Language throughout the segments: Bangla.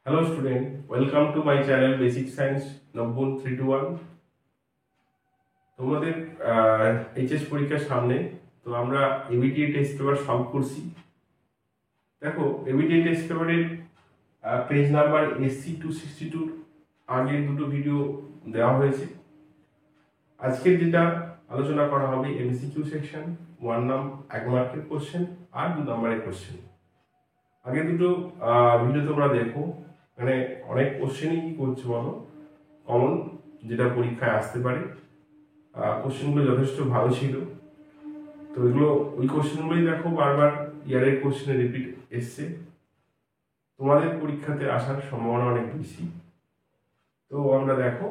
Hello student, welcome to my channel Basic Science Nobun 321. তোমাদের এইচএস পরীক্ষার সামনে তো আমরা এবিটিএ টেস্ট পেপার সলভ করছি। দেখো এবিটিএ টেস্ট পেপারের পেজ নাম্বার এসসি 262 আগের দুটো ভিডিও দেওয়া হয়েছে। আজকের যেটা আলোচনা করা হবে এমসিকিউ সেকশন, 1 মার্কের কোশ্চেন আর 2 নম্বরের কোশ্চেন। আগে দুটো ভিডিও তোমরা দেখো, মানে অনেক কোশ্চেনই কি করছে বলো, কমন যেটা পরীক্ষায় আসতে পারে। কোশ্চেনগুলো যথেষ্ট ভালো ছিল, তো এগুলো ওই কোশ্চেনগুলোই দেখো বারবার ইয়ারের কোশ্চেনে রিপিট এসছে, তোমাদের পরীক্ষাতে আসার সম্ভাবনা অনেক বেশি। তো আমরা দেখো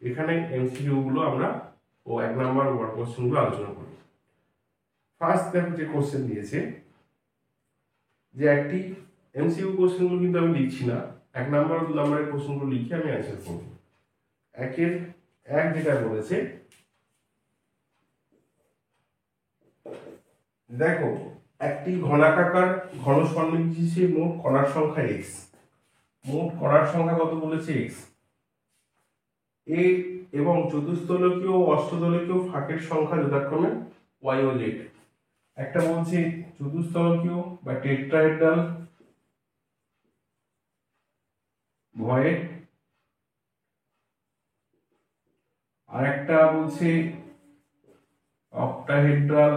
এখানে এমসিকিউ গুলো আমরা 1 নাম্বার কোশ্চেনগুলো আলোচনা করি। ফার্স্ট দেখো যে কোশ্চেন দিয়েছে, যে একটি এমসিকিউ কোশ্চেনগুলো কিন্তু আমি লিখছি না, 1 নাম্বার ও 2 নাম্বারের কোশ্চেনগুলো লিখে আমি অ্যান্সার করব। একের এক যেটা বলেছে, দেখো একটি ঘনাকার ঘন সন্নিবেশে মোট কণার সংখ্যা x, মোট কণার সংখ্যা কত বলেছে x, এ এবং চতুস্তলকীয় ও অষ্টতলকীয় ফাঁকের সংখ্যা যথাক্রমে y ও z। একটা বলছে চতুস্তলকীয় বা টেট্রাহেড্রাল ভয়েড, আর একটা বলছে অক্টাহেড্রাল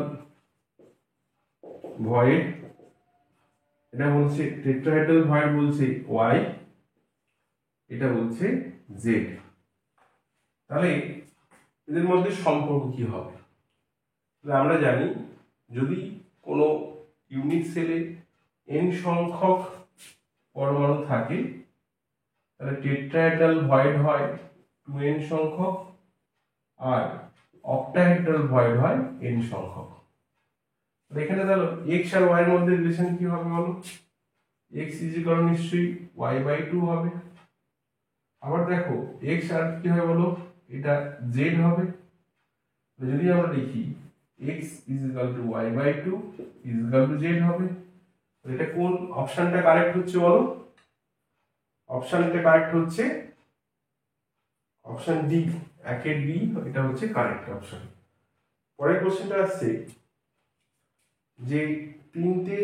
ভয়েড। এটা বলছে টেট্রাহেড্রাল ভয়েড বলছে y, এটা বলছে z। তাহলে এদের মধ্যে সম্পর্ক কি হবে? আমরা জানি যদি কোনো ইউনিট সেলে n সংখ্যক পরমাণু থাকে তাহলে টেট্রাহেড্রাল ভয়েড হয় 2n সংখ্যক আর অক্টাহেড্রাল ভয়েড হয় n সংখ্যক। এখানে তাহলে x আর y এর মধ্যে রিলেশন কি হবে বলো? x নিশ্চয়ই y/2 হবে। আবার দেখো x আর কি হবে বলো, এটা z হবে। যদি আমরা লিখি x y/2 z হবে, এটা কোন অপশনটা কারেক্ট হচ্ছে বলো? অপশনটা কারেক্ট হচ্ছে অপশন ডি, একের ডি, এটা হচ্ছে কারেক্ট অপশন। পরের কোশ্চেনটা আসছে যে তিনটে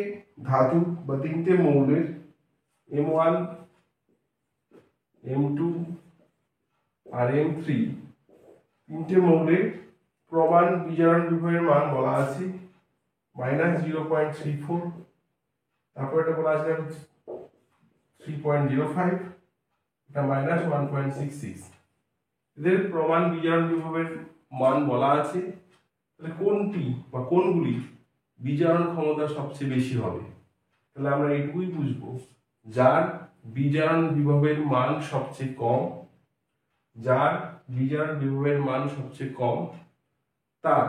ধাতু বা তিনটে মৌলের M1 M2 আর M3 তিনটে মৌলের প্রমাণ বিজারণ বিভবের মান বলা আছে -0.34, তারপর এটা বলা আছে 3.05, এটা -1.66। এদের প্রমাণ বিজারণ বিভবের মান বলা আছে, তাহলে কোনটি বা কোনগুলি বিজারণ ক্ষমতা সবচেয়ে বেশি হবে? তাহলে আমরা এটুকুই বুঝবো, যার বিজারণ বিভবের মান সবচেয়ে কম, যার বিজারণ বিভবের মান সবচেয়ে কম তার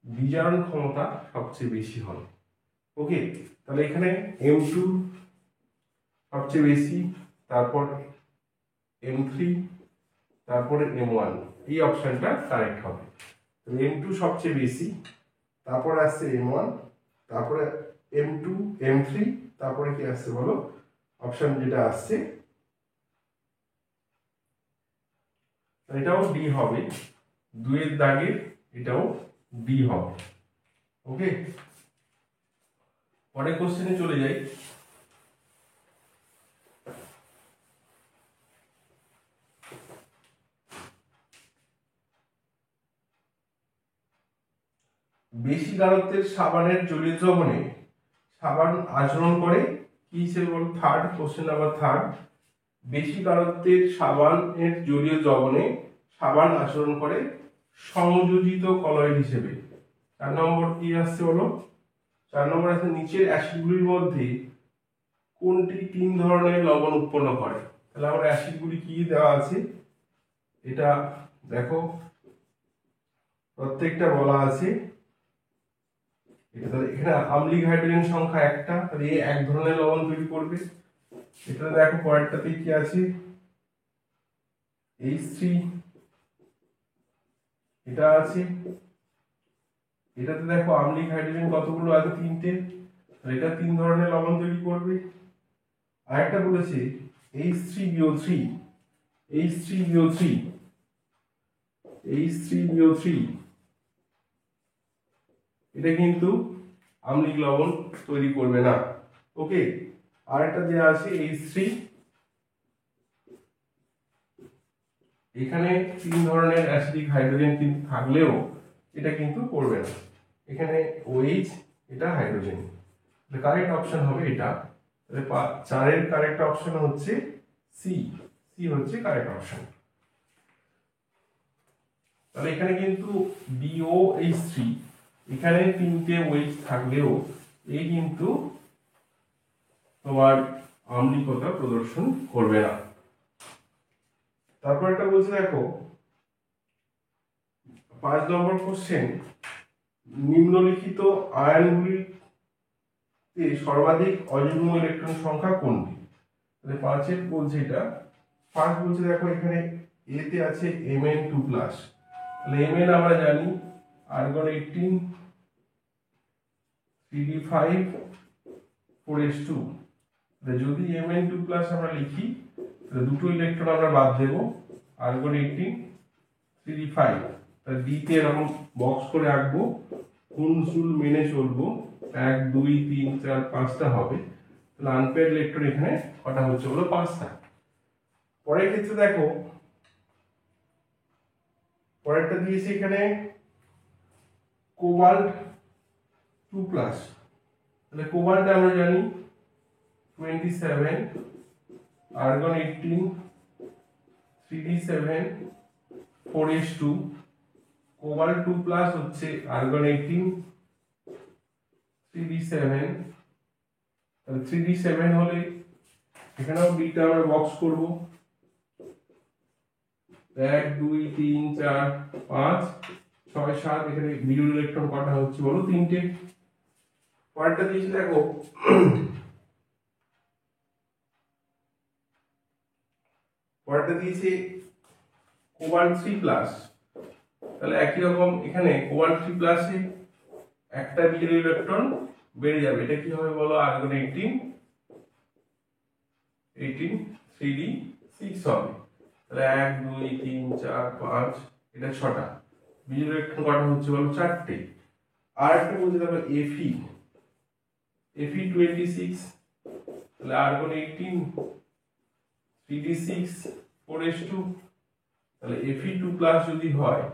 বিজারণ ক্ষমতা সবচেয়ে বেশি হবে। ওকে, তাহলে এখানে M2 সবচেয়ে বেশি, তারপর M3, তারপরে M1, এই অপশনটা কারেক্ট হবে। তাহলে M2 সবচেয়ে বেশি, তারপরে আসছে M1, তারপরে M2 M3, তারপরে কি আসছে বলো? অপশন যেটা আসছে এটাও ডি হবে, 2 এর দাগের এটাও ডি হবে। ওকে, পরের কোশ্চেনে চলে যাই। বেশি গাঢ়ত্বের সাবানের জলীয় দ্রবণে সাবান আচরণ করে কি হিসেবে বলো? থার্ড কোশ্চেন নাম্বার থার্ড, বেশি গাঢ়ত্বের সাবানের জলীয় দ্রবণে সাবান আচরণ করে সংযোজিত কলয়েড হিসেবে। 4 নম্বর কি আসছে বলো? 4 নম্বর আছে নিচের অ্যাসিডগুলির মধ্যে কোনটি 3 ধরনের লবণ উৎপন্ন করে? তাহলে আমরা অ্যাসিডগুলি কি দেওয়া আছে এটা দেখো, প্রত্যেকটা বলা আছে। তাহলে এখানে আম্লিক হাইড্রোজেন সংখ্যা একটা, তাহলে এই এক ধরনের লবণ তৈরি করবে। এটা দেখো পরেরটাতে কি আছে, H3, এটা আছে। এটাতে দেখো আম্লিক হাইড্রোজেন কতগুলো আছে? 3টে, তাহলে এটা 3 ধরনের লবণ তৈরি করবে। আরেকটা বলেছে H3BO3 H3BO3 H3BO3 এটা কিন্তু আম্লিক লবণ তৈরি করবে না। ওকে, আর একটা দেওয়া আছে H3, এখানে 3 ধরনের অ্যাসিডিক হাইড্রোজেন কিন্তু থাকলেও এটা কিন্তু করবে না। এখানে OH, এটা হাইড্রোজেন, কারেক্ট অপশন হবে এটা। তাহলে 4 এর কারেক্ট অপশন হচ্ছে সি, সি হচ্ছে কারেক্ট অপশন। তাহলে এখানে কিন্তু BOH3, এখানে 3টে OH থাকলেও এই কিন্তু তোমার আম্লিকতা প্রদর্শন করবে না। তারপর একটা বলছে দেখো 5 নম্বর কোশ্চেন, নিম্নলিখিত আয়নগুলিতে সর্বাধিক অযুগ্ম ইলেকট্রন সংখ্যা কোনটি? তাহলে 5 বলছে এটা। ফার্স্ট বলছে দেখো এখানে এতে আছে Mn2+, তাহলে Mn আমরা জানি আর্গন 18 3d5 4s2, যদি Mn2+ আমরা লিখি তাহলে দুটো ইলেকট্রন আমরা বাদ দেব, আর্গন 18 3d5, তাহলে ডি তে এরকম বক্স করে আঁকবো, কোন রুল মেনে চলবো, 1 2 3 4 5টা হবে। তাহলে আনপেয়ার্ড ইলেকট্রন এখানে কটা হচ্ছে বলো, 5টা। পরের ক্ষেত্রে দেখো পরেরটা দিয়েছে এখানে কোবাল্ট 2+, তাহলে কোবাল্ট আমরা জানি 27 আর্গন 18 3d7 4s2, কোবাল্ট 2+ হচ্ছে আর্গন 18 3d7, তাহলে 3d7 হলে এখানেও বিটা আমরা বক্স করব, 1 2 3 4 5 6 7, এখানে মিডল ইলেকট্রন কটা হচ্ছে বলো, 3টে। পরেরটা দিয়েছে দেখো পরেরটা দিয়েছে কোবাল্ট 3+, তাহলে একই রকম এখানে কোবাল্ট 3+ এ একটা মিডল ইলেকট্রন বেড়ে যাবে, এটা কি হবে বলো, আর্গন 18 3d6 হবে। তাহলে 1 2 3 4 5, এটা 6টা, মিডল ইলেকট্রন কটা হচ্ছে বলো, 4টে। আর একটা বলতে দেখো Fe26, তাহলে আর্গন 18 3d6 4s2, তাহলে Fe2+ যদি হয়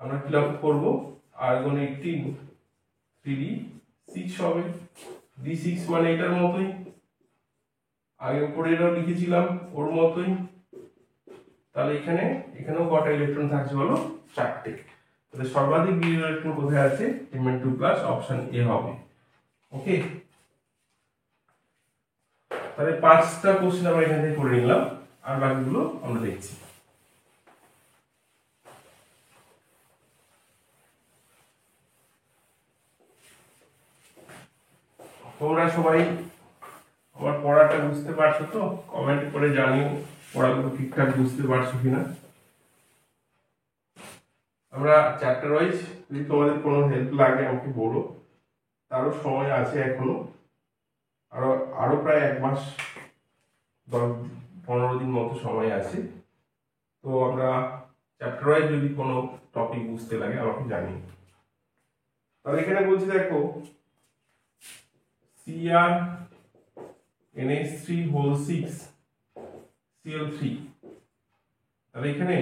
আমরা কি লক্ষ্য করব, আর্গন 18 3d6 হবে, d6 মানে এটার মতোই, আগে উপরে এটাও লিখেছিলাম ওর মতোই। তাহলে এখানেও কটা ইলেকট্রন থাকছে বলো, 4টে। তাহলে সর্বাধিক ইলেকট্রন কোথায় আছে, Mn2+, অপশন এ হবে। ওকে, তাহলে 5টা কোশ্চেন আমরা এখান থেকে করে নিলাম, আর বাকিগুলো আমরা দেখছি। তোমরা সবাই আমার পড়াটা বুঝতে পারছো তো? কমেন্ট করে জানিও পড়াগুলো ঠিকঠাক বুঝতে পারছো কিনা। আমরা চ্যাপ্টার ওয়াইজ, যদি তোমাদের কোনো হেল্প লাগে আমাকে বলো, তারও সময় আছে এখনো, আরো প্রায় 1 মাস 10-15 দিন মতো সময় আছে। তো আমরা চ্যাপ্টার ওয়াইজ যদি কোনো টপিক বুঝতে লাগে আমাকে জানিও। তাহলে এখানে বলছি দেখো CrNH3 6 Cl3, তাহলে এখানে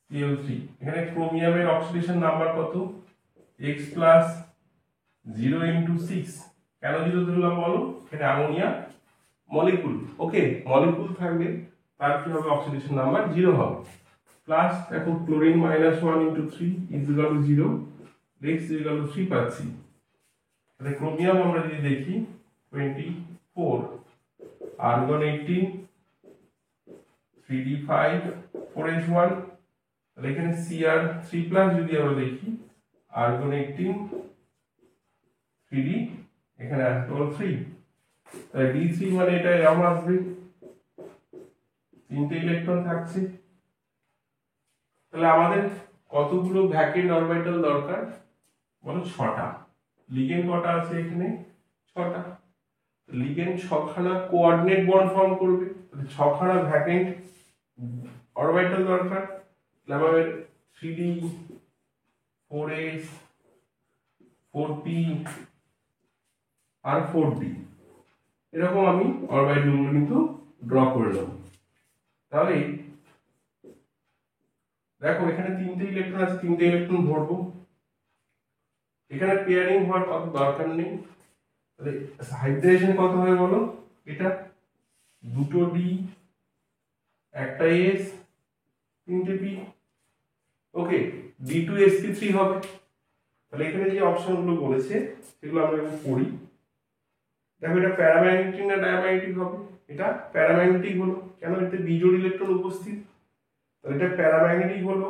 Cl3, এখানে ক্রোমিয়ামের অক্সিডেশন নাম্বার কত, X প্লাস 0 × 6, কেন 0 ধরলাম বলো, এখানে অ্যামোনিয়া মলিকুল। ওকে, মলিকুল থাকলে তার কি হবে, অক্সিডেশন নাম্বার 0 হবে। প্লাস দেখো ক্লোরিন -1 × 3 = 0, X = 3 পাচ্ছি। তাহলে ক্রোমিয়াম আমরা যদি দেখি 24 আর্গন 18 3d5 4s1, তাহলে এখানে Cr3+ যদি আমরা দেখি আর্গন 18 3d, এখানে আসবে 3, তাহলে d3 মানে এটা এরকম আসবে, 3টে ইলেকট্রন থাকছে। তাহলে আমাদের কতগুলো ভ্যাকেন্ট অরবিটাল দরকার বলো, 6টা। লিগেন্ড কটা আছে এখানে, 6টা। লিগেন্ড ছখানা কোঅর্ডিনেট বন্ড ফর্ম করবে, ছখানা ভ্যাকেন্ট অরবিটাল দরকার। তাহলে আমাদের 3d 4s 4p আর 4d এরকম আমি অরবিটালগুলো কিন্তু ড্র করে নেব। তাহলে দেখো এখানে 3টে ইলেকট্রন আছে, 3টে ইলেকট্রন ভরবো। এখানে পেয়ারিং হওয়ার কত দরকার নেই। তাহলে হাইব্রিডাইজেশন কত হবে বলো, এটা 2টো d, একটা s, 3টে p। ওকে, d2sp3 হবে। তাহলে এখানে যে অপশনগুলো বলেছে সেগুলো আমরা একটু পড়ি। দেখো এটা প্যারাম্যাগনেটিক না ডায়াম্যাগনেটিক হবে? এটা প্যারাম্যাগনেটিক হলো, কেন? এতে বিজোড় ইলেকট্রন উপস্থিত। তাহলে এটা প্যারাম্যাগনেটিক হলো।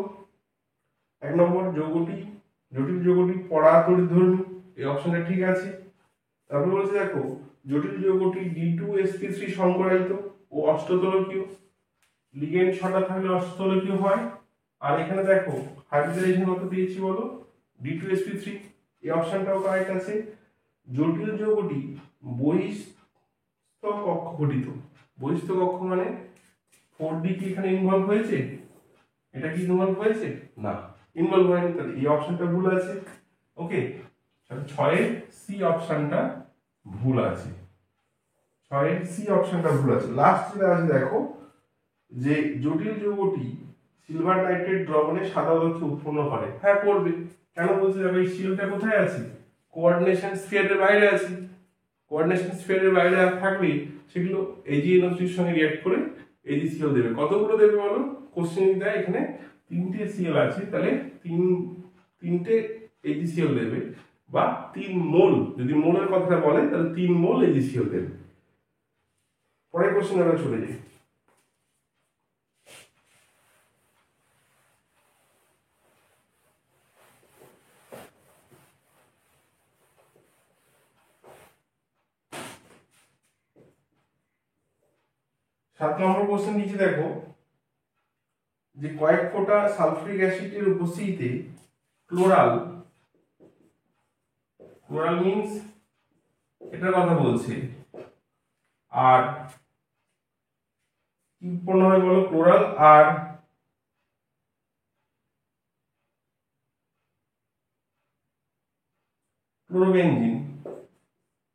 1 নম্বর যৌগটি, জটিল যৌগটি পরাতড়িৎধর্মী, এই অপশনটা ঠিক আছে। তারপর বলছে দেখো জটিল যৌগটি d2sp3 সংকরায়িত ও অষ্টতলকীয়, লিগেন্ড 6টা থাকলে অষ্টতলকীয় হয়। আর এখানে দেখো হাইব্রিডাইজেশন কত দিয়েছি বলো, d2sp3, এই অপশনটাও কারেক্ট আছে। জটিল যৌগটি বহিস্থ কক্ষ গঠিত, বহিস্থ কক্ষ মানে 4d কি এখানে ইনভলভ হয়েছে? এটা কি ইনভলভ হয়েছে? না, ইনভলভ হয়নি, তাহলে এই অপশনটা ভুল আছে। ওকে, 6 এর সি অপশনটা ভুল আছে, 6 এর সি অপশনটা ভুল আছে। লাস্ট যেটা আছে দেখো যে জটিল যৌগটি সিলভার নাইট্রেট দ্রবণে সাদা আলোকে উৎপন্ন করে। হ্যাঁ করবে, কেন বলছে? দেখো এই শিলটা কোথায় আছে? কোঅর্ডিনেশন স্ফিয়ারের বাইরে আছে। কোঅর্ডিনেশন স্ফিয়ারের বাইরে থাকলে সেগুলো AgNO3 এর সঙ্গে রিঅ্যাক্ট করে AgCl দেবে। কতগুলো দেবে বলো? কোশ্চেন দেয় এখানে 3টে Cl আছে, তাহলে 3টে AgCl দেবে, বা 3 মোল, যদি মোলের কথাটা বলে তাহলে 3 মোল AgCl দেবে। পরের কোশ্চেন আমরা চলে যাই। সাত নম্বর কোশ্চেন নিচে দেখো যে কয়েক ফোঁটা সালফিউরিক অ্যাসিডের উপস্থিতিতে ক্লোরাল মিন্স এটার কথা বলছে, আর কি উৎপন্ন হয় বলো? ক্লোরাল আর ক্লোরোবেনজিন,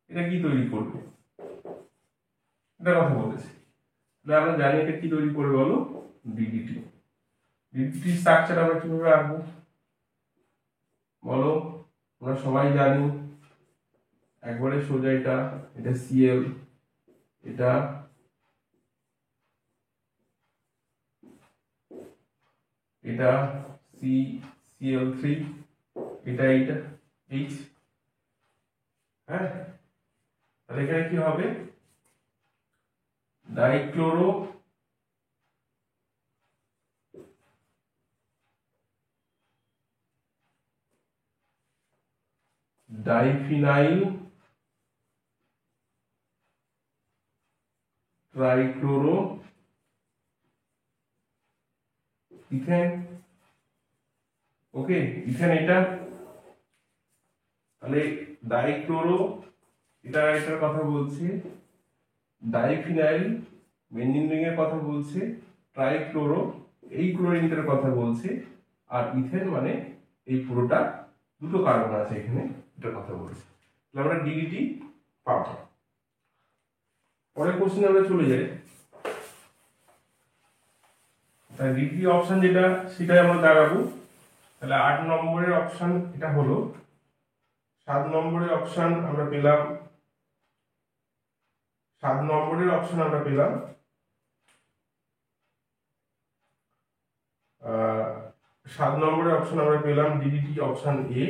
এটা কি তৈরি করবে? এটা কথা বলেছে। তাহলে আমরা জানি এটা কি তৈরি করবে বলো? ডিডিটি। ডিডিটি স্ট্রাকচার আমরা কিভাবে আঁকবো বলো? আমরা সবাই জানি একবারে সোজা, এটা Cl, এটা CCl3, এটা H। হ্যাঁ, তাহলে এখানে কি হবে? Dichloro diphenyl trichloro ethane. Okay, ethane এটা, তাহলে ডাইক্লোরো এটার কথা বলছে, ডাইফিনাইল বেনজিন রিং এর কথা বলছে, ট্রাইক্লোরো এই ক্লোরিনটার কথা বলছে, আর ইথেন মানে এই পুরোটা, দুটো কার্বন আছে এখানে, এটার কথা বলছে। তাহলে আমরা ডিডিটি পাবো। পরের কোশ্চেনে আমরা চলে যাই। তাই ডিডিটি অপশন যেটা সেটাই আমরা দাঁড়াবো। তাহলে 8 নম্বরের অপশন এটা হলো। 7 নম্বরের অপশন আমরা পেলাম, 7 নম্বরের অপশন আমরা পেলাম 7 নম্বরের অপশন আমরা পেলাম ডিডিটি অপশন এ।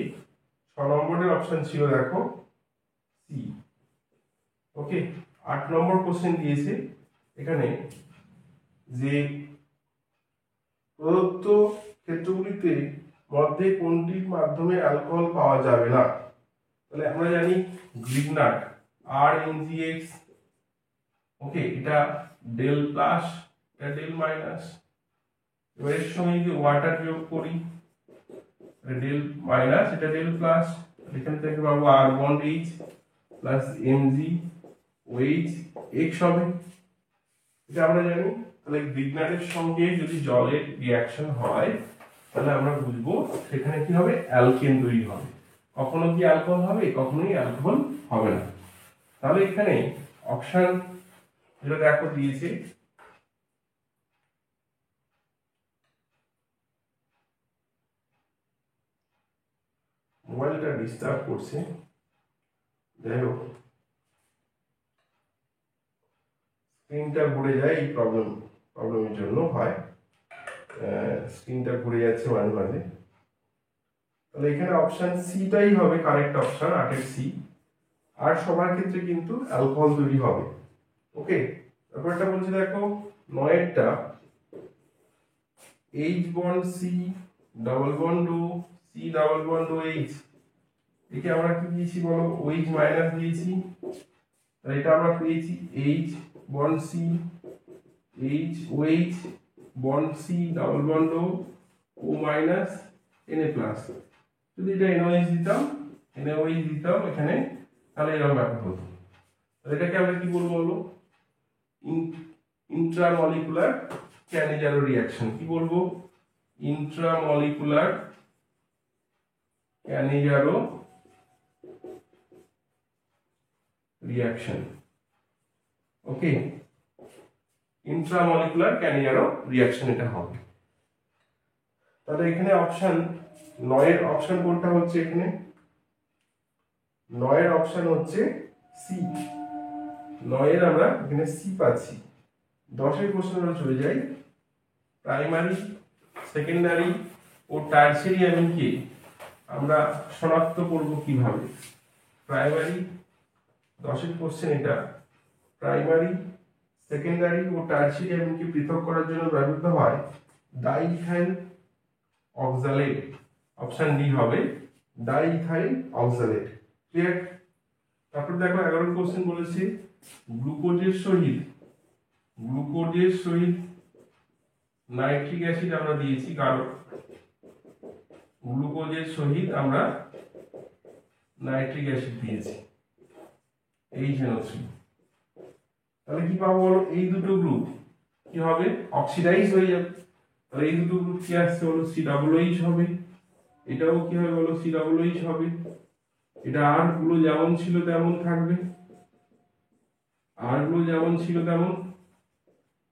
6 নম্বরের অপশন ছিল দেখো সি। ওকে, 8 নম্বর কোশ্চেন দিয়েছে এখানে যে প্রদত্ত ক্ষেত্রগুলিতে মধ্যে কোনটির মাধ্যমে অ্যালকোহল পাওয়া যাবে না? তাহলে আমরা জানি গ্রিগনাট RNGX। ওকে, এটা ডেল প্লাস, এটা ডেল মাইনাস। এবার এর সঙ্গে যদি ওয়াটার যোগ করি, ডেল মাইনাস, এটা ডেল প্লাস, এখান থেকে পাবো R bond H plus Mg OH X হবে, এটা আমরা জানি। তাহলে গ্রিগনারের সঙ্গে যদি জলের রিয়াকশন হয় তাহলে আমরা বুঝবো সেখানে কি হবে, অ্যালকেন তৈরি হবে। কখনো কি অ্যালকোহল হবে, কখনোই অ্যালকোহল হবে না। তাহলে এখানে অপশন যেটা দেখো দিয়েছে, মোবাইলটা ডিস্টার্ব করছে, যাই হোক স্ক্রিনটা ঘুরে যায়, এই প্রবলেমের জন্য হয়, স্ক্রিনটা ঘুরে যাচ্ছে মাঝে মাঝে। তাহলে এখানে অপশন সিটাই হবে কারেক্ট অপশন, 8 সি। আর সবার ক্ষেত্রে কিন্তু অ্যালকোহল তৈরি হবে। ওকে, ব্যাপারটা বলছে দেখো 9টা H bond C double bond O C double bond O H, একে আমরা কি দিয়েছি বলো, ওইচ মাইনাস দিয়েছি। তাহলে এটা আমরা পেয়েছি H bond C, H O H bond C double bond O minus NA plus. যদি এটা এনওএইচ দিতাম, এনওএইচ দিতাম এখানে, তাহলে এরকম ব্যাপার হতো। তাহলে এটাকে আমরা কি বলবো বলো, ইন্ট্রামলিকুলার ক্যানিজারো রিয়াকশন। কি বলবো, ইন্ট্রামলিকুলার ক্যানিজারো রিয়াকশন। ওকে, ইন্ট্রামলিকুলার ক্যানিজারো রিয়াকশন এটা হবে। তাহলে এখানে অপশন 9 এর অপশন কোনটা হচ্ছে, এখানে 9 এর অপশন হচ্ছে সি। 9 এর আমরা এখানে সি পাচ্ছি। 10 এর কোশ্চেন আমরা চলে যাই। প্রাইমারি, সেকেন্ডারি ও টারশিয়ারি অ্যামিনকে আমরা শনাক্ত করব কিভাবে। প্রাইমারি, 10 এর কোশ্চেন এটা, প্রাইমারি, সেকেন্ডারি ও টারশিয়ারি অ্যামিনকে পৃথক করার জন্য ব্যবহৃত হয় ডাইইথাইল অক্সালেট। অপশন ডি হবে ডাইইথাইল অক্সালেট। ক্লিয়ার? তারপর দেখো 11 কোশ্চেন বলেছে গ্লুকোজের সহিত নাইট্রিক অ্যাসিড আমরা দিয়েছি, কারণ গ্লুকোজের সহিত আমরা নাইট্রিক অ্যাসিড দিয়েছি, HNO3। তাহলে কি পাবো বলো, এই দুটো গ্রুপ কি হবে, অক্সিডাইজ হয়ে যাবে। তাহলে এই দুটো গ্রুপ কি আসছে বলো, COOH হবে। এটাও কি হবে বলো, COOH হবে। এটা আর গুলো যেমন ছিল তেমন থাকবে, আর গুলো যেমন ছিল তেমন।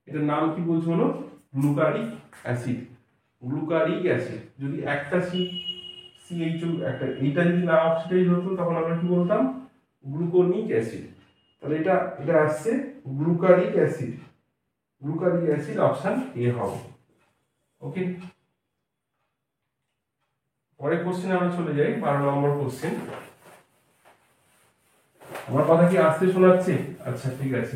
এটার নাম কি বলছো বলো, গ্লুকারিক অ্যাসিড। গ্লুকারিক অ্যাসিড যদি একটা CHO একটা, এইটা যদি না অক্সিডাইজ হতো তখন আমরা কি বলতাম, গ্লুকোনিক অ্যাসিড। তাহলে এটা আসছে গ্লুকারিক অ্যাসিড। গ্লুকারিক অ্যাসিড অপশন এ হবে। ওকে, পরের কোশ্চেনে আমরা চলে যাই, 12 নম্বর কোশ্চেন। আমার কথা কি আসতে শোনাচ্ছে? আচ্ছা ঠিক আছে।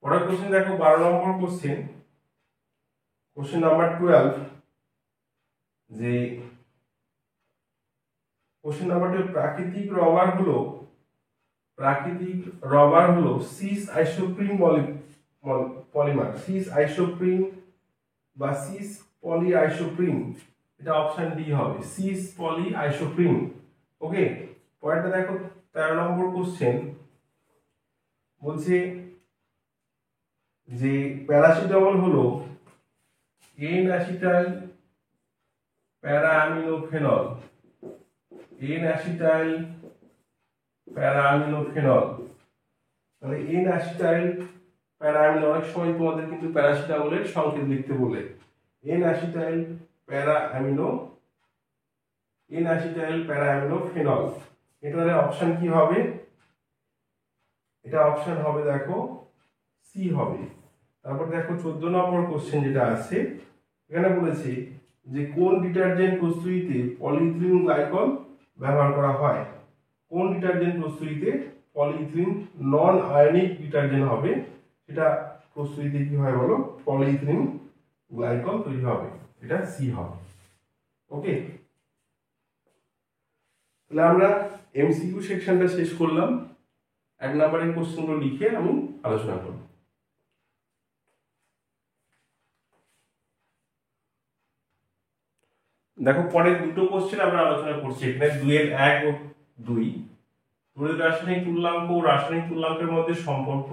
পরের কোশ্চেন দেখো, 12 নম্বর কোশ্চেন, কোশ্চেন নাম্বার 12। যে কোশ্চেন নাম্বার 12, প্রাকৃতিক রবার হলো cis isoprene polymer. Cis isoprene বা সিস পলি আইসোপ্রিন, এটা অপশন ডি হবে, সিস পলি আইসোপ্রিন। ওকে, পরেরটা দেখো 13 নম্বর কোশ্চেন বলছে যে প্যারাসিটামল হলো N acetyl para aminophenol. N acetyl para aminophenol. তাহলে এন অ্যাসিটাইল প্যারাঅ্যামিনো, অনেক সময় তোমাদের কিন্তু প্যারাসিটামলের সংকেত লিখতে বলে, এন অ্যাসিটাইল প্যারাঅ্যামিনোফেনল। এটার অপশন কি হবে, এটা অপশন হবে দেখো সি হবে। তারপর দেখো 14 নম্বর কোশ্চেন যেটা আছে, এখানে বলেছে যে কোন ডিটারজেন্ট প্রস্তুতিতে পলিইথিলিন গ্লাইকল ব্যবহার করা হয়। কোন ডিটারজেন্ট প্রস্তুতিতে পলিইথিলিন, নন আয়নিক ডিটারজেন্ট হবে, সেটা প্রস্তুতিতে কি হয় বলো, পলিইথিলিন গ্লাইকল তৈরি হবে, এটা সি হবে। ওকে, তাহলে আমরা এমসিকিউ সেকশনটা শেষ করলাম। 1 নম্বরের কোশ্চেনগুলো লিখে আমি আলোচনা করব। দেখো পরের দুটো কোশ্চেন আমরা আলোচনা করছি এখানে 2-1 ও 2 তড়িৎ রাসায়নিক তুল্যাঙ্ক ও রাসায়নিক তুল্যাঙ্কের মধ্যে সম্পর্ক,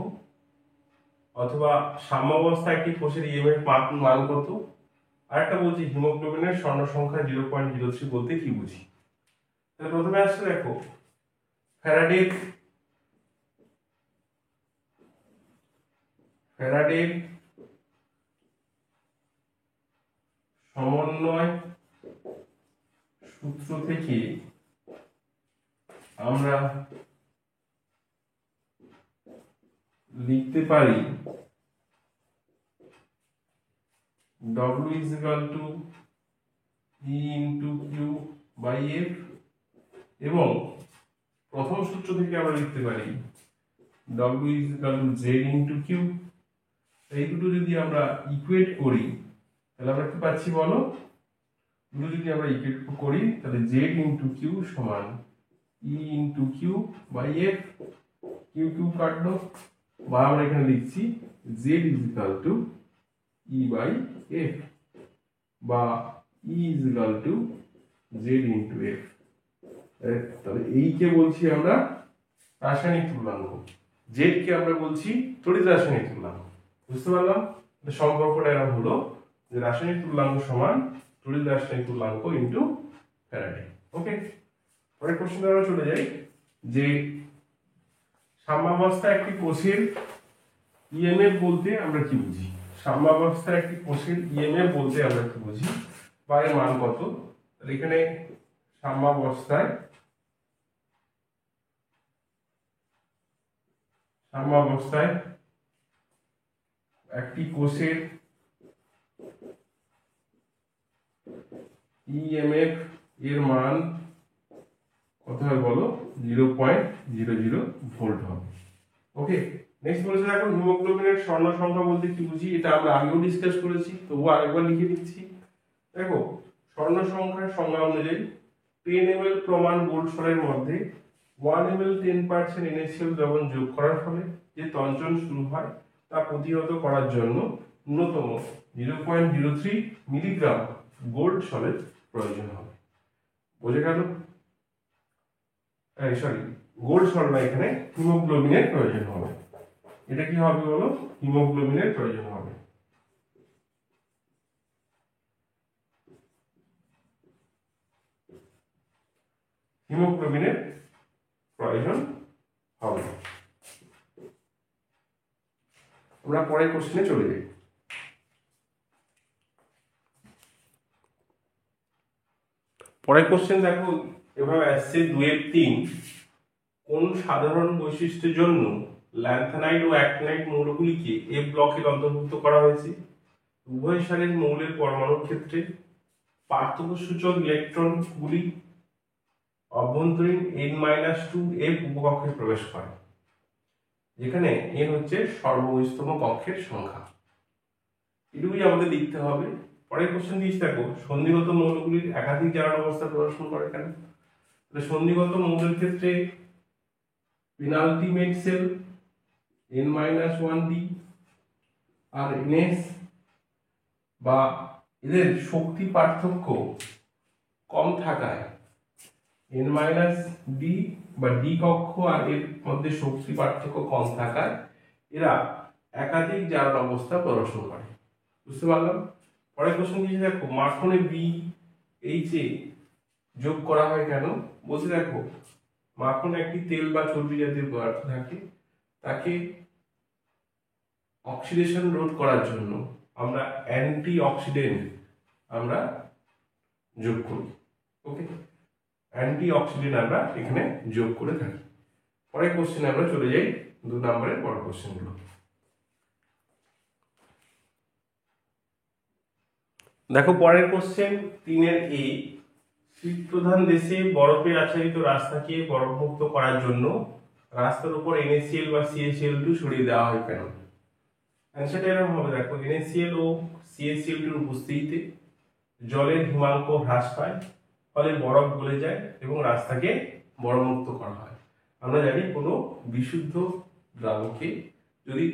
অথবা সাম্যাবস্থা একটি কোষের ইএমএফ মান কত, আর একটা বলছি হিমোগ্লোবিনের স্বর্ণ সংখ্যা 0.03 বলতে কি বুঝি। তাহলে প্রথমে আসছে দেখো ফ্যারাডের সমন্বয় সূত্র থেকে আমরা লিখতে পারি W is equal to E into Q by F, এবং প্রথম সূত্র থেকে আমরা লিখতে পারি W is equal to Z into Q। এই দুটো যদি আমরা ইকুয়েট করি তাহলে আমরা কি পাচ্ছি বলো, দুটো যদি আমরা ইকুয়েট করি তাহলে Z into Q সমান E into Q by F, Q কাটলো, বা আমরা এখানে লিখছি Z is equal to E by F, বা E is equal to Z into F। তাহলে এই কে বলছি আমরা রাসায়নিক তুল্যাঙ্ক, Z কে আমরা বলছি তড়িৎ রাসায়নিক তুল্যাঙ্ক। বুঝতে পারলাম সম্পর্কটা এরকম হলো যে রাসায়নিক তুল্যাঙ্ক সমান তড়িৎ রাসায়নিক তুল্যাঙ্ক ইনটু ফ্যারাডে। ওকে, পরের কোশ্চেনে আমরা চলে যাই যে সাম্যাবস্থা একটি কোষের ইএমএফ বলতে আমরা কি বুঝি। সাম্যাবস্থা একটি কোষের ইএমএফ বলতে আমরা কি বুঝি বা এর মান কত। তাহলে এখানে সাম্যাবস্থায় একটি কোষের ইএমএফ এর মান কত হবে বলো, 0.00 ভোল্ট হবে। ওকে, নেক্সট বলেছে দেখো হিমোগ্লোবিনের স্বর্ণ সংখ্যা বলতে কি বুঝি। এটা আমরা আগেও ডিসকাস করেছি, তবুও আরেকবার লিখে দিচ্ছি। দেখো স্বর্ণ সংখ্যার সংজ্ঞা অনুযায়ী 10 ml প্রমাণ গোল্ড সরের মধ্যে 1 ml 10% NaCl দ্রবণ যোগ করার ফলে যে তঞ্চন শুরু হয় তা প্রতিহত করার জন্য ন্যূনতম 0.03 মিলিগ্রাম গোল্ড সলের প্রয়োজন হবে। বোঝা গেল? সরি, গোল্ড সল না, এখানে হিমোগ্লোবিনের প্রয়োজন হবে। এটা কি হবে বলো, হিমোগ্লোবিনের প্রয়োজন হবে। হিমোগ্লোবিনের প্রয়োজন হবে। আমরা পরের কোশ্চেনে চলে যাই। পরের কোশ্চেন দেখো এভাবে আসছে 2-3 কোন সাধারণ বৈশিষ্ট্যের জন্য ল্যান্থানাইড ও অ্যাক্টিনাইড মৌলগুলিকে এ ব্লকের অন্তর্ভুক্ত করা হয়েছে। উভয় সারির মৌলের পরমাণুর ক্ষেত্রে পার্থক্যসূচক ইলেকট্রনগুলি অভ্যন্তরীণ n-2 F উপকক্ষে প্রবেশ করে, যেখানে n হচ্ছে সর্ববৃহত্তম কক্ষের সংখ্যা। এটুকুই আমাদের লিখতে হবে। পরের কোশ্চেন দিয়েছি দেখো সন্ধিগত মৌলগুলির একাধিক জারণ অবস্থা প্রদর্শন করে কেন। সন্ধিগত মৌলের ক্ষেত্রে পেনাল্টিমেট সেল n-1d আর NS বা এদের শক্তি পার্থক্য কম থাকায় n-d বা d কক্ষ আর এর মধ্যে শক্তি পার্থক্য কম থাকায় এরা একাধিক জারণ অবস্থা প্রদর্শন করে। বুঝতে পারলাম? পরের কোশ্চেন দিয়েছে দেখো মাখনে BH যোগ করা হয় কেন। বলছে দেখো মাখন একটি তেল বা চর্বি জাতীয় পদার্থ থাকে, তাকে অক্সিডেশন রোধ করার জন্য আমরা অ্যান্টি অক্সিডেন্ট আমরা যোগ করি। ওকে, অ্যান্টি অক্সিডেন্ট আমরা এখানে যোগ করে থাকি। পরের কোশ্চেনে আমরা চলে যাই 2 নম্বরের পরের কোশ্চেনগুলো। দেখো পরের কোশ্চেন 3-এ শীতপ্রধান দেশে বরফে আচ্ছাদিত রাস্তাকে বরফমুক্ত করার জন্য রাস্তার উপর NaCl বা CaCl2 সরিয়ে দেওয়া হয় কেন। অ্যান্সারটা এরকম হবে দেখো NaCl ও CaCl2 এর উপস্থিতিতে জলের হিমাঙ্ক হ্রাস পায়, ফলে বরফ গলে যায় এবং রাস্তাকে বরফমুক্ত করা হয়। আমরা জানি কোনো বিশুদ্ধ দ্রাবকে যদি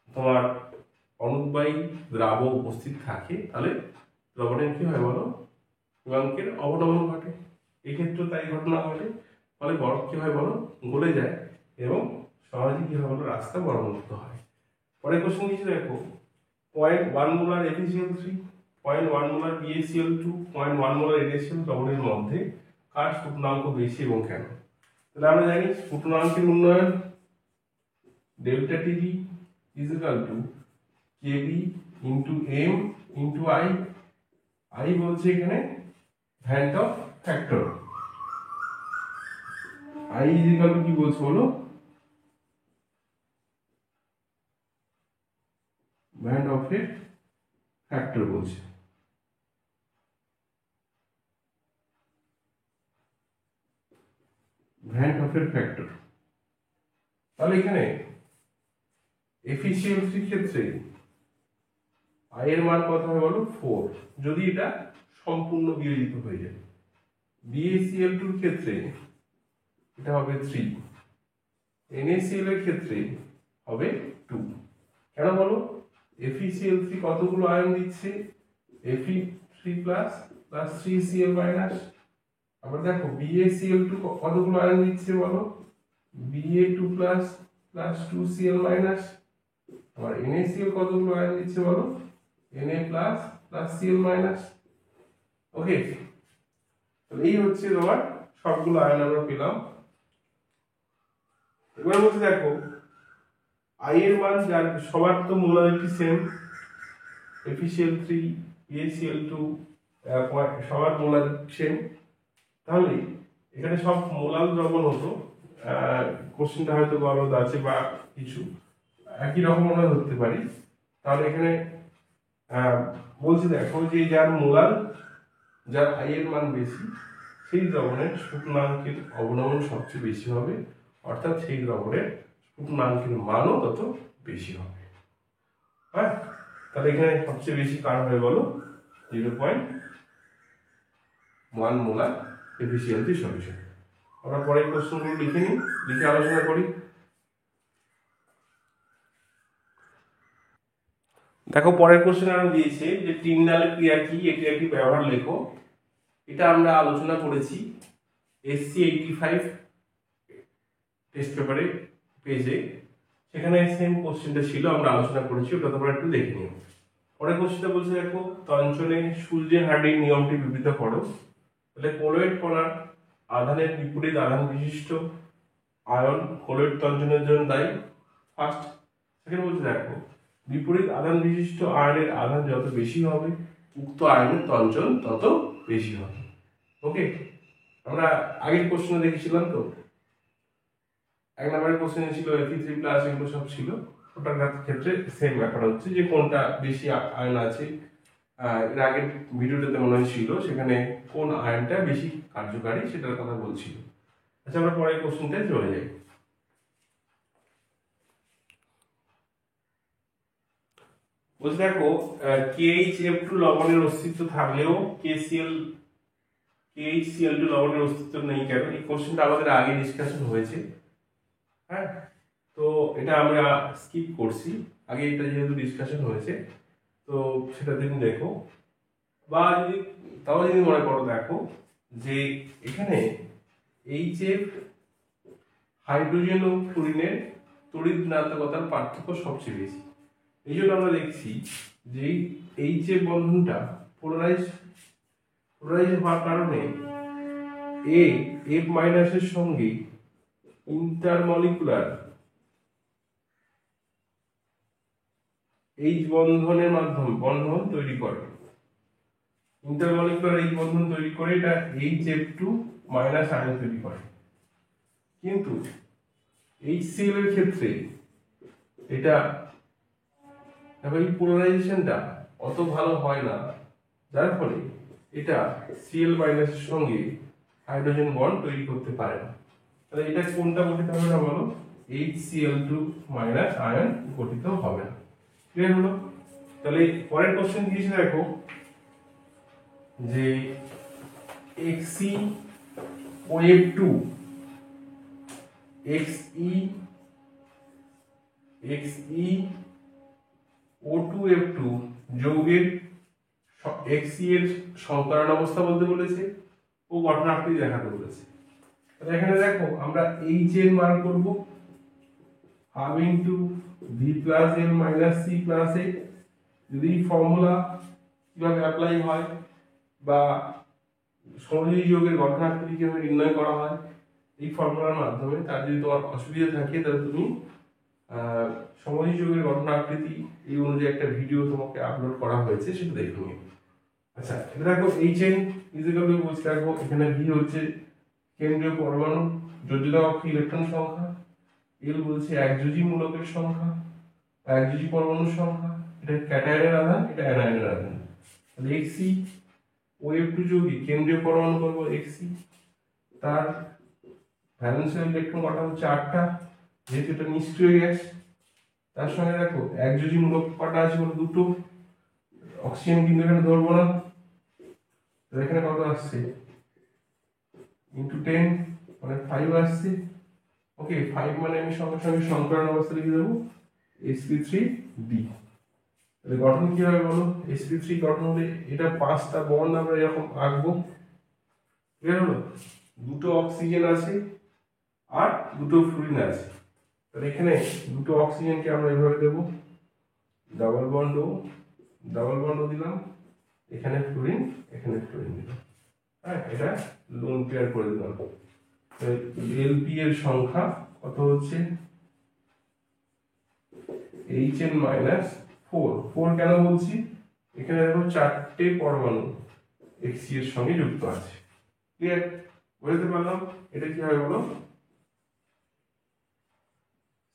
তোমার অনুদ্বায়ী দ্রাবক উপস্থিত থাকে তাহলে দ্রবণের কি হয় বলো, হিমাঙ্কের অবনমন ঘটে। এক্ষেত্রে তাই ঘটনা ঘটে, ফলে বরফ কি হয় বলো, গলে যায় এবং সহজে কি হয় বলো, রাস্তা বরফমুক্ত হয়। পরের কোশ্চেন কিছু দেখো, 0.1 molar FeCl3, 0.1 molar BaCl2, 0.1 molar NaCl দ্রবণের মধ্যে কার স্ফুটনাঙ্ক বেশি এবং কেন? তাহলে আমরা জানি স্ফুটনাঙ্কের উন্নয়ন delta TV is equal to KB into M into I. I বলছে এখানে van't Hoff factor, I is equal to কি বলছে বলো, ভ্যান্ট অফ এর ফ্যাক্টর বলছে। ভ্যান্ট অফ এর ফ্যাক্টর, তাহলে এখানে এফিসিয়েন্সির ক্ষেত্রে আই এর মান কত হবে বলো, 4, যদি এটা সম্পূর্ণ বিয়োজিত হয়ে যায়। BaCl2 এর ক্ষেত্রে এটা হবে 3, NaCl এর ক্ষেত্রে হবে 2। কেন বলো, FeCl3 কতগুলো আয়ন দিচ্ছে, Fe3 প্লাস 3Cl মাইনাস। আবার দেখো BaCl2 কতগুলো আয়ন দিচ্ছে বলো, Ba2 প্লাস 2Cl মাইনাস। আবার NaCl কতগুলো আয়ন দিচ্ছে বলো, Na প্লাস Cl মাইনাস। ওকে, তাহলে এই হচ্ছে তোমার সবগুলো আয়ন আমরা পেলাম। এবার বলতে দেখো আই এর মান যার সবার তো মোলারিটি সেম, FeCl3 BaCl2 সবার মোলারিটি সেম, তাহলে এখানে সব মোলাল দ্রবণ হতো, কোশ্চেনটা হয়তো গলদ আছে বা কিছু একই রকম আমরা ধরতে পারি। তাহলে এখানে বলছি দেখো যে যার মোলাল, যার আই এর মান বেশি, সেই দ্রবণের স্ফুটনাঙ্কের অবনমন সবচেয়ে বেশি হবে, অর্থাৎ সেই দ্রবণের স্ফুটনাঙ্কের মানও তত বেশি হবে। হ্যাঁ, তাহলে এখানে সবচেয়ে বেশি কার হবে বলো, 0.1 মোলার এফিসিয়েন্সি সলিউশন। আমরা পরের কোশ্চেনগুলো লিখে নিই, লিখে আলোচনা করি। দেখো পরের কোশ্চেন আমরা দিয়েছে যে টিন্ডাল ক্রিয়া কি, এটি একটি ব্যবহার লেখো। এটা আমরা আলোচনা করেছি SC 85 টেস্ট পেপারে পেজে, সেখানে সেম কোশ্চেনটা ছিল, আমরা আলোচনা করেছি, ওটা তোমরা একটু দেখে নিও। পরের কোশ্চেনটা বলছে দেখো তঞ্চনে সুলজে হার্ডির নিয়মটি বিবৃত করো। তাহলে কোলয়েড কণার আধানের বিপরীত আধান বিশিষ্ট আয়ন কোলয়েড তঞ্চনের জন্য দায়ী। ফার্স্ট, সেখানে বলছে দেখো বিপরীত আধান বিশিষ্ট আয়নের আধান যত বেশি হবে উক্ত আয়নের তঞ্চন তত বেশি হবে। ওকে, আমরা আগের কোশ্চেনে দেখেছিলাম তো, এক নম্বরের কোশ্চেনে ছিল Fe3 প্লাস, এগুলো সব ছিল, ওটার ক্ষেত্রে সেম ব্যাপার হচ্ছে যে কোনটা বেশি আয়ন আছে। এর আগের ভিডিওটাতে মনে হয় ছিল, সেখানে কোন আয়নটা বেশি কার্যকারী সেটার কথা বলছিল। আচ্ছা, আমরা পরের কোশ্চেনটায় চলে যাই। বলছে দেখো KHF2 লবণের অস্তিত্ব থাকলেও KHCl2 লবণের অস্তিত্ব নেই কেন? এই কোশ্চেনটা আমাদের আগে ডিসকাশন হয়েছে। হ্যাঁ, তো এটা আমরা স্কিপ করছি, আগে এটা যেহেতু ডিসকাশন হয়েছে তো সেটা দিন দেখো, বা যদি তাও যদি মনে করো দেখো যে এখানে HF হাইড্রোজেন ও ফ্লুরিনের তড়িৎ ঋণাত্মকতার পার্থক্য সবচেয়ে বেশি। এই জন্য আমরা দেখছি যে HF বন্ধনটা পোলারাইজ হওয়ার কারণে F মাইনাসের সঙ্গে ইন্টারমলিকুলার H বন্ধনের মাধ্যমে বন্ধন তৈরি করে, ইন্টারমলিকুলার H বন্ধন তৈরি করে এটা HF2 মাইনাস আয়ন তৈরি করে। কিন্তু HCl এর ক্ষেত্রে এটা এই পোলারাইজেশনটা অত ভালো হয় না, যার ফলে এটা Cl মাইনাসের সঙ্গে হাইড্রোজেন বন্ড তৈরি করতে পারে না। তাহলে এটা কোনটা গঠিত হবে না বলো, HCl2 মাইনাস আয়ন গঠিত হবে না। ক্লিয়ার হলো? তাহলে পরের কোশ্চেন দিয়েছে দেখো যে XeOF2 XeO2F2 যৌগের এক্সি এর সঙ্করণ অবস্থা বলতে বলেছে ও গঠন আকৃতি দেখাতে বলেছে। তাহলে এখানে দেখো আমরা এইচ এর মান করব half into V plus L minus C plus এ। যদি ফর্মুলা কিভাবে অ্যাপ্লাই হয় বা সমযোজী যোগের গঠন আকৃতি কিভাবে নির্ণয় করা হয় এই ফর্মুলার মাধ্যমে, তার যদি তোমার অসুবিধা থাকে তাহলে তুমি সমযোজী যোগের গঠন আকৃতি এই অনুযায়ী একটা ভিডিও তোমাকে আপলোড করা হয়েছে, সেটা দেখে নিও। আচ্ছা, এটা দেখো এইচ এন ইজিক্যাল টু বলছি, দেখো এখানে ভি হচ্ছে কেন্দ্রীয় পরমাণু যোজ্যতা কক্ষে ইলেকট্রন সংখ্যা, এল বলছে একযোজী মূলকের সংখ্যা, একযোজী পরমাণুর সংখ্যা, এটা ক্যাটায়নের আধান, এটা অ্যানায়নের আধান। তাহলে এক্সি OF2 যৌগিক কেন্দ্রীয় পরমাণু করবো এক্সি, তার ভ্যালেন্সি ইলেকট্রন কটা হচ্ছে 8টা, যেহেতু এটা নিষ্ক্রিয় গ্যাস। তার সঙ্গে দেখো একযোজী মূলক কটা আছে বলো, 2টো। অক্সিজেন কিন্তু এখানে ধরবো না, এখানে কত আসছে ইন্টু 10 মানে 5 আসছে। ওকে, 5 মানে আমি সঙ্গে সঙ্গে সংকরণ অবস্থা লিখে দেবো sp3d। তাহলে গঠন কি হবে বলো, sp3 গঠন হলে এটা 5টা বন্ড আমরা এরকম আঁকবো, ক্লিয়ার হলো? 2টো অক্সিজেন আছে আর 2টো ফ্লুরিন আছে। তাহলে এখানে 2টো অক্সিজেনকে আমরা এভাবে দেবো, ডাবল বন্ড দিলাম, এখানে ফ্লুরিন দিলাম, হ্যাঁ, এটা লোন পেয়ার করে দিলাম। এলপি এর সংখ্যা কত হচ্ছে HN মাইনাস 4 কেন বলছি, এখানে দেখো 4টে পরমাণু এক্সি এর সঙ্গে যুক্ত আছে, ক্লিয়ার? বুঝতে পারলাম এটা কি হবে বলো,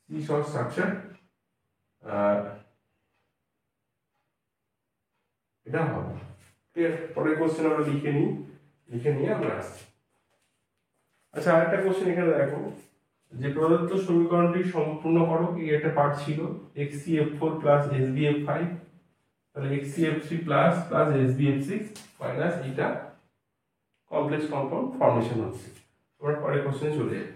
সি শর্ট স্ট্রাকচার এটা হবে, ক্লিয়ার? পরের কোশ্চেন আমরা লিখে নিয়ে আমরা আসছি। আচ্ছা, আরেকটা কোশ্চেন এখানে দেখো, যে প্রদত্ত সমীকরণটি সম্পূর্ণ করো, কি একটা পার্ট ছিল XCF4 প্লাস SbF5, তাহলে XCF3 প্লাস SbF6 মাইনাস এটা কমপ্লেক্স কম্পাউন্ড ফর্মেশন হচ্ছে। তোমরা পরের কোশ্চেনে চলে যাবে।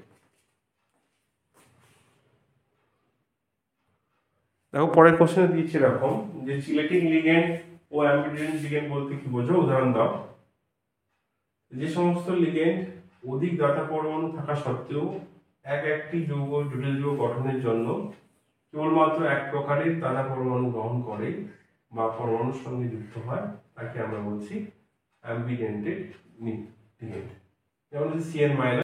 দেখো পরের কোশ্চেনে দিয়েছে এরকম, যে চিলেটিং লিগ্যান্ড ও অ্যাম্বিডেন্ট লিগ্যান্ড বলতে কি বোঝো, উদাহরণ দাও। যে সমস্ত লিগ্যান্ড অধিক দাতা পরমাণু থাকা সত্ত্বেও একটি জটিল যৌগ গঠনের জন্য কেবলমাত্র এক প্রকারের দাতা পরমাণু গ্রহণ করে বা পরমাণুর সঙ্গে যুক্ত হয়, তাকে আমরা বলছি অ্যাম্বিডেন্টেড লিগ্যান্ড। যেমন CN-